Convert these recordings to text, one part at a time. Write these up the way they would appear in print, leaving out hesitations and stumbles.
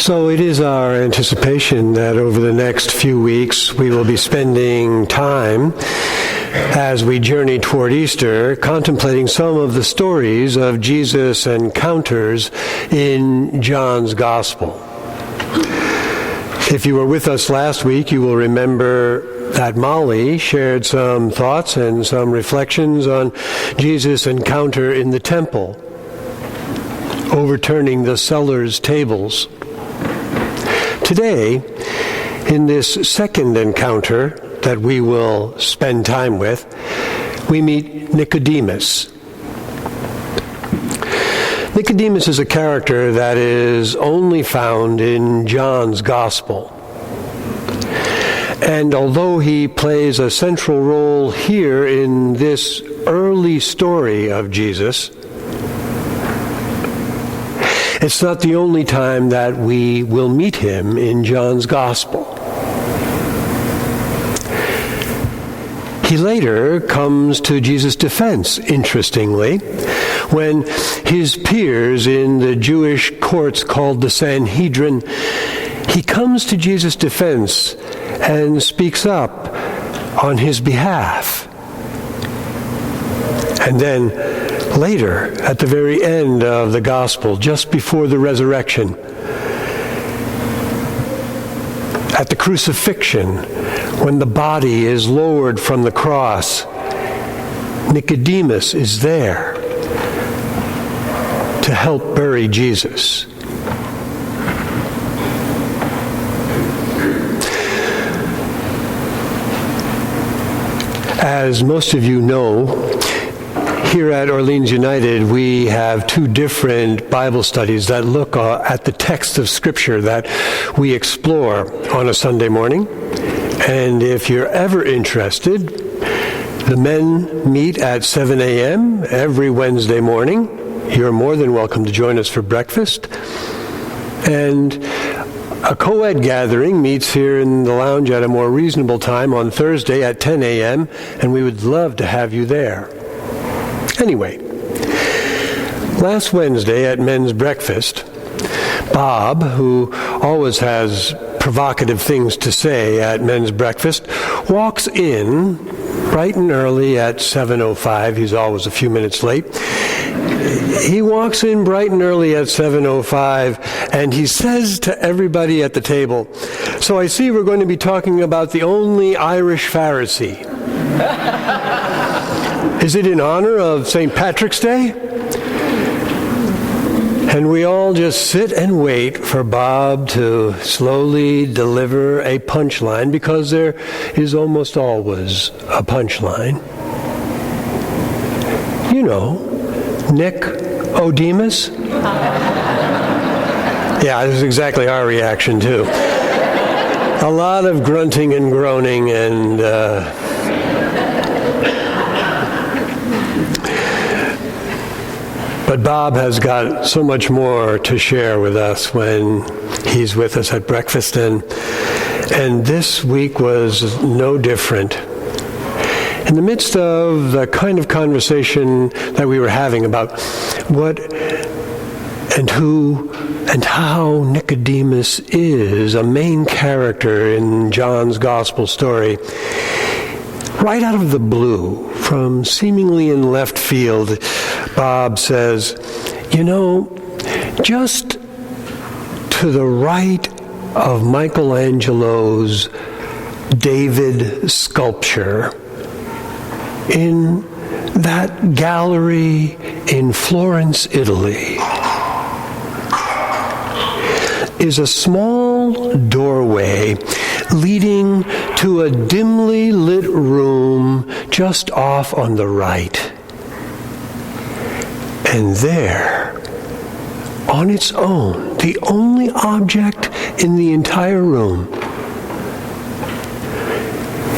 So it is our anticipation that over the next few weeks we will be spending time as we journey toward Easter contemplating some of the stories of Jesus' encounters in John's Gospel. If you were with us last week, you will remember that Molly shared some thoughts and some reflections on Jesus' encounter in the temple, overturning the sellers' tables. Today, in this second encounter that we will spend time with, we meet Nicodemus. Nicodemus is a character that is only found in John's Gospel. And although he plays a central role here in this early story of Jesus, it's not the only time that we will meet him in John's Gospel. He later comes to Jesus' defense, interestingly, when his peers in the Jewish courts called the Sanhedrin, he comes to Jesus' defense and speaks up on his behalf. And then later, at the very end of the gospel, just before the resurrection, at the crucifixion, when the body is lowered from the cross, Nicodemus is there to help bury Jesus. As most of you know, here at Orleans United, we have two different Bible studies that look at the text of Scripture that we explore on a Sunday morning. And if you're ever interested, the men meet at 7 a.m. every Wednesday morning. You're more than welcome to join us for breakfast. And a co-ed gathering meets here in the lounge at a more reasonable time on Thursday at 10 a.m., and we would love to have you there. Anyway, last Wednesday at men's breakfast, Bob, who always has provocative things to say at men's breakfast, walks in bright and early at 7:05. He's always a few minutes late. He walks in bright and early at 7:05, and he says to everybody at the table, "So I see we're going to be talking about the only Irish Pharisee. Is it in honor of St. Patrick's Day?" And we all just sit and wait for Bob to slowly deliver a punchline, because there is almost always a punchline. You know, Nicodemus. Yeah, this is exactly our reaction, too. A lot of grunting and groaning and but Bob has got so much more to share with us when he's with us at breakfast, and this week was no different. In the midst of the kind of conversation that we were having about what and who and how Nicodemus is a main character in John's Gospel story, right out of the blue, from seemingly in left field, Bob says, "You know, just to the right of Michelangelo's David sculpture, in that gallery in Florence, Italy, is a small doorway leading to a dimly lit room just off on the right. And there, on its own, the only object in the entire room,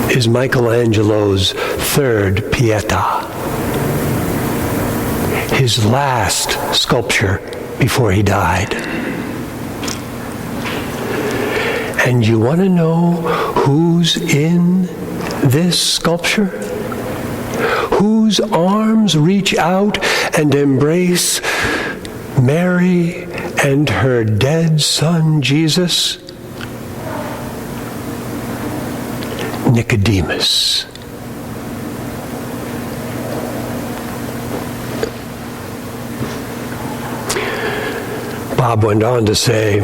is Michelangelo's third Pietà, his last sculpture before he died. And you want to know who's in this sculpture? Whose arms reach out and embrace Mary and her dead son Jesus? Nicodemus. Bob went on to say,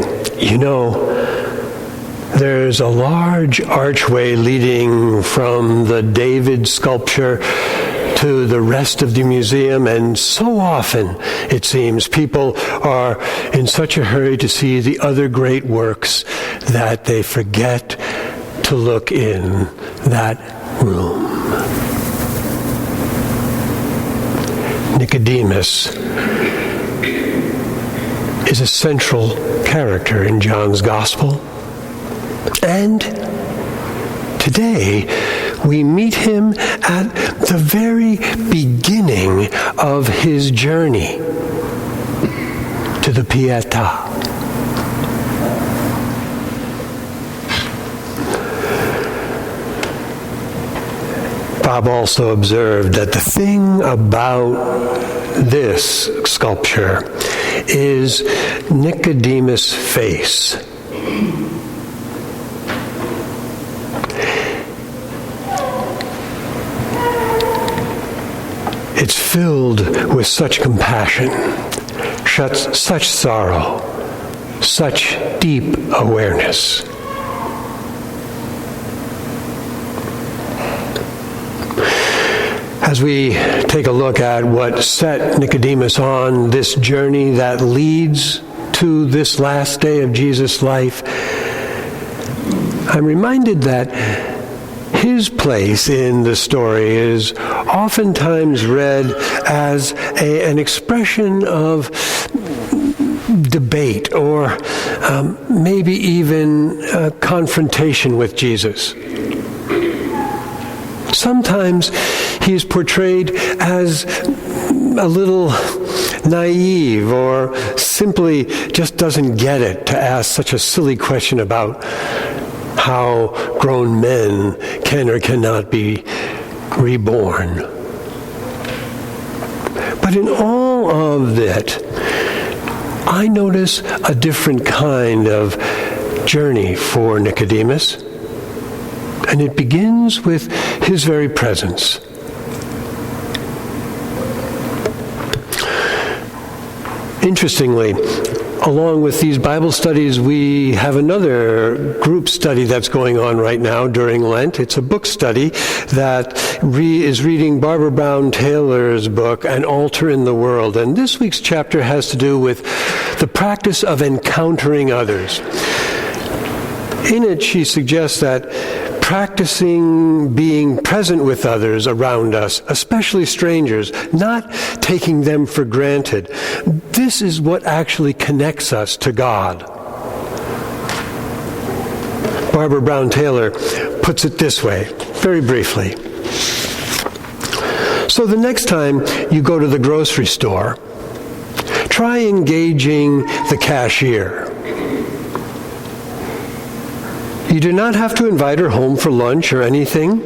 there's a large archway leading from the David sculpture to the rest of the museum, and so often, it seems, people are in such a hurry to see the other great works that they forget to look in that room. Nicodemus is a central character in John's Gospel. And today, we meet him at the very beginning of his journey to the Pietà. Bob also observed that the thing about this sculpture is Nicodemus' face. It's filled with such compassion, such sorrow, such deep awareness. As we take a look at what set Nicodemus on this journey that leads to this last day of Jesus' life, I'm reminded that his place in the story is oftentimes read as an expression of debate or maybe even a confrontation with Jesus. Sometimes he is portrayed as a little naive or simply just doesn't get it to ask such a silly question about how grown men can or cannot be reborn. But in all of that, I notice a different kind of journey for Nicodemus, and it begins with his very presence. Interestingly, along with these Bible studies, we have another group study that's going on right now during Lent. It's a book study that is reading Barbara Brown Taylor's book, An Altar in the World. And this week's chapter has to do with the practice of encountering others. In it, she suggests that practicing being present with others around us, especially strangers, not taking them for granted. This is what actually connects us to God. Barbara Brown Taylor puts it this way, very briefly. So the next time you go to the grocery store, try engaging the cashier. You do not have to invite her home for lunch or anything,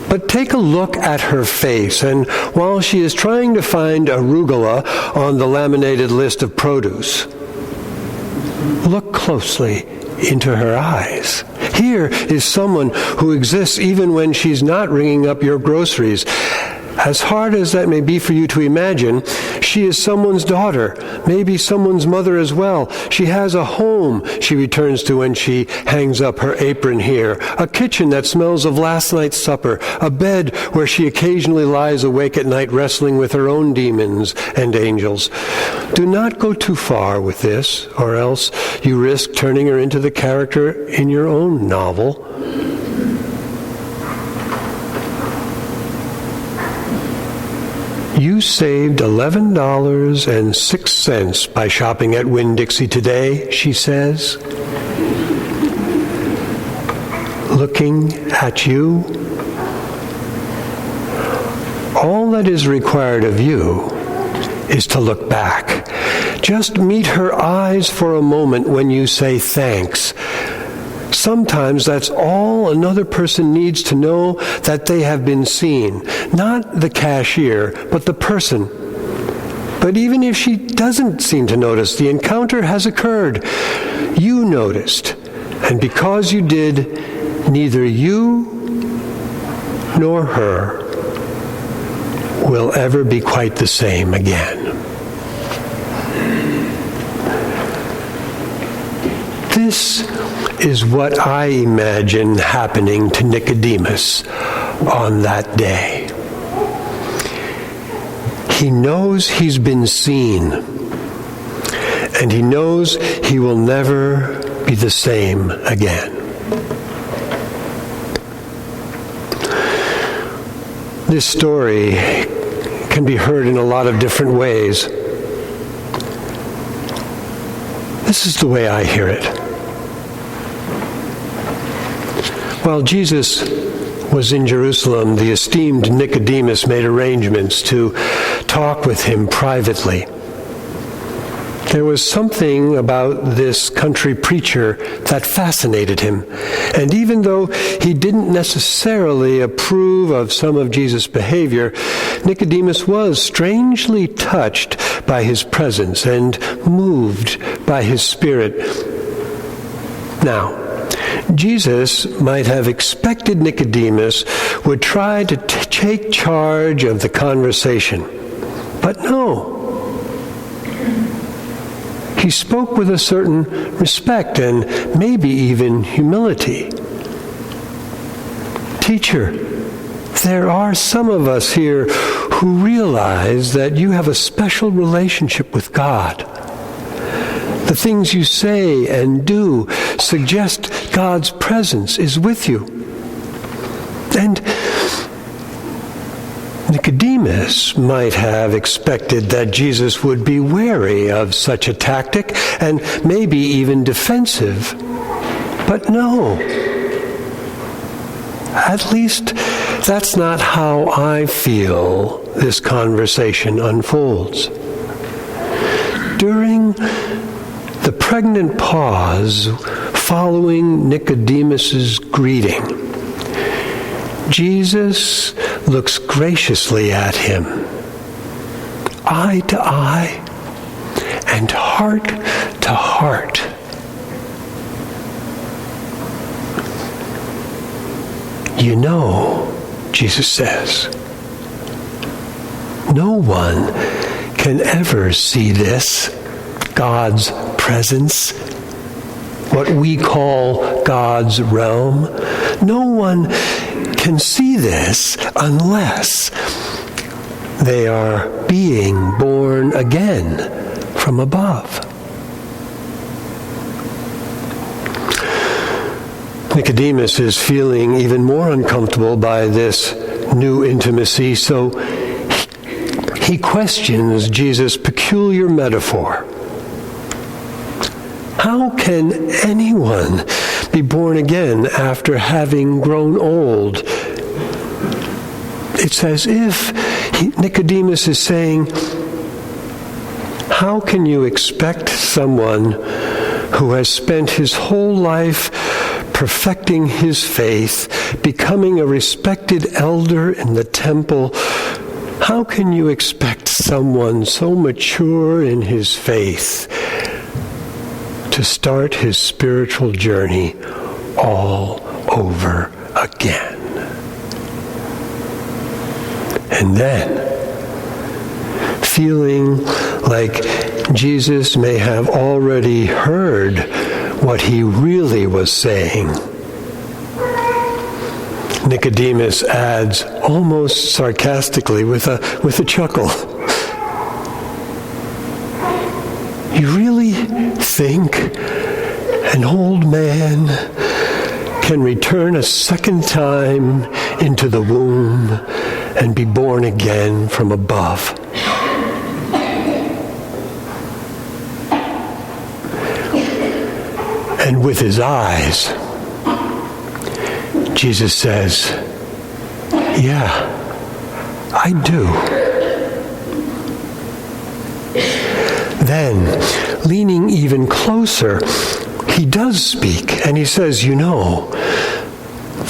but take a look at her face, and while she is trying to find arugula on the laminated list of produce, look closely into her eyes. Here is someone who exists even when she's not ringing up your groceries. As hard as that may be for you to imagine, she is someone's daughter, maybe someone's mother as well. She has a home she returns to when she hangs up her apron here, a kitchen that smells of last night's supper, a bed where she occasionally lies awake at night wrestling with her own demons and angels. Do not go too far with this, or else you risk turning her into the character in your own novel. You saved $11.06 by shopping at Winn-Dixie today, she says. Looking at you. All that is required of you is to look back. Just meet her eyes for a moment when you say thanks. Sometimes that's all another person needs to know, that they have been seen. Not the cashier, but the person But even if she doesn't seem to notice, the encounter has occurred. You noticed. And because you did, neither you nor her will ever be quite the same again. This is what I imagine happening to Nicodemus on that day. He knows he's been seen, and he knows he will never be the same again. This story can be heard in a lot of different ways. This is the way I hear it. While Jesus was in Jerusalem, the esteemed Nicodemus made arrangements to talk with him privately. There was something about this country preacher that fascinated him. And even though he didn't necessarily approve of some of Jesus' behavior, Nicodemus was strangely touched by his presence and moved by his spirit. Now, Jesus might have expected Nicodemus would try to take charge of the conversation. But no. He spoke with a certain respect and maybe even humility. Teacher, there are some of us here who realize that you have a special relationship with God. The things you say and do suggest God's presence is with you. And Nicodemus might have expected that Jesus would be wary of such a tactic and maybe even defensive. But no. At least that's not how I feel this conversation unfolds. During the pregnant pause following Nicodemus's greeting, Jesus looks graciously at him, eye to eye and heart to heart. You know, Jesus says, no one can ever see this, God's presence, what we call God's realm. No one can see this unless they are being born again from above. Nicodemus is feeling even more uncomfortable by this new intimacy, so he questions Jesus' peculiar metaphor. How can anyone be born again after having grown old? It's as if Nicodemus is saying, how can you expect someone who has spent his whole life perfecting his faith, becoming a respected elder in the temple, how can you expect someone so mature in his faith to start his spiritual journey all over again? And then, feeling like Jesus may have already heard what he really was saying, Nicodemus adds, almost sarcastically, with a chuckle, "You really think an old man can return a second time into the womb and be born again from above?" And with his eyes, Jesus says, "Yeah, I do." Then, leaning even closer, he does speak, and he says, "You know,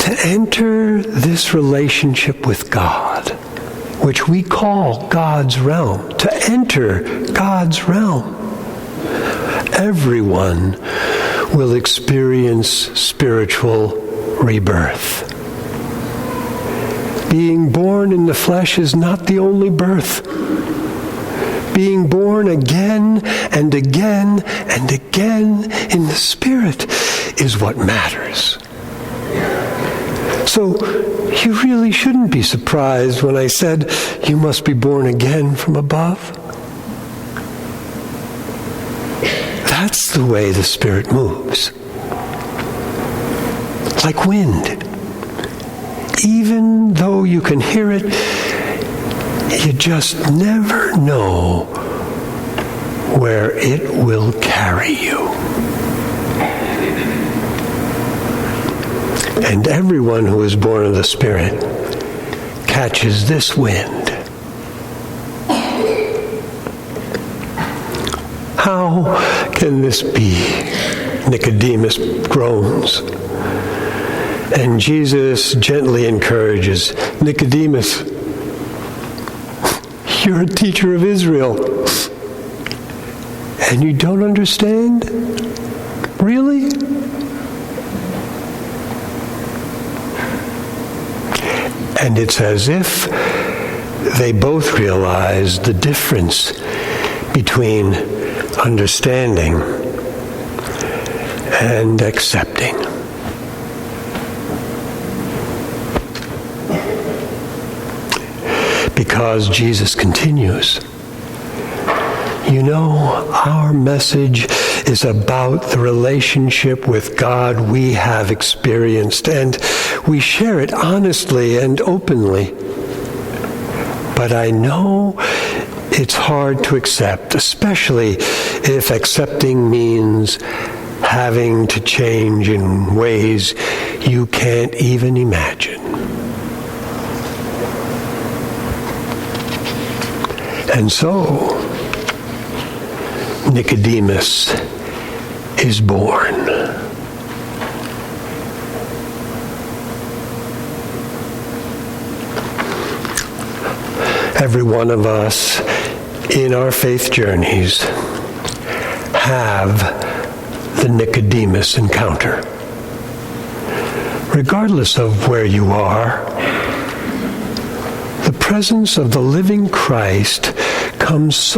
to enter this relationship with God, which we call God's realm, to enter God's realm. Everyone will experience spiritual rebirth. Being born in the flesh is not the only birth. Being born again and again and again in the Spirit is what matters. So you really shouldn't be surprised when I said you must be born again from above. That's the way the Spirit moves. Like wind. Even though you can hear it, you just never know where it will carry you. And everyone who is born of the Spirit catches this wind. How can this be? Nicodemus groans. And Jesus gently encourages, Nicodemus, you're a teacher of Israel, and you don't understand? Really? And it's as if they both realize the difference between understanding and accepting. Because Jesus continues, you know, our message is about the relationship with God we have experienced, and we share it honestly and openly. But I know it's hard to accept, especially if accepting means having to change in ways you can't even imagine. And so, Nicodemus is born. Every one of us in our faith journeys have the Nicodemus encounter. Regardless of where you are, the presence of the living Christ comes so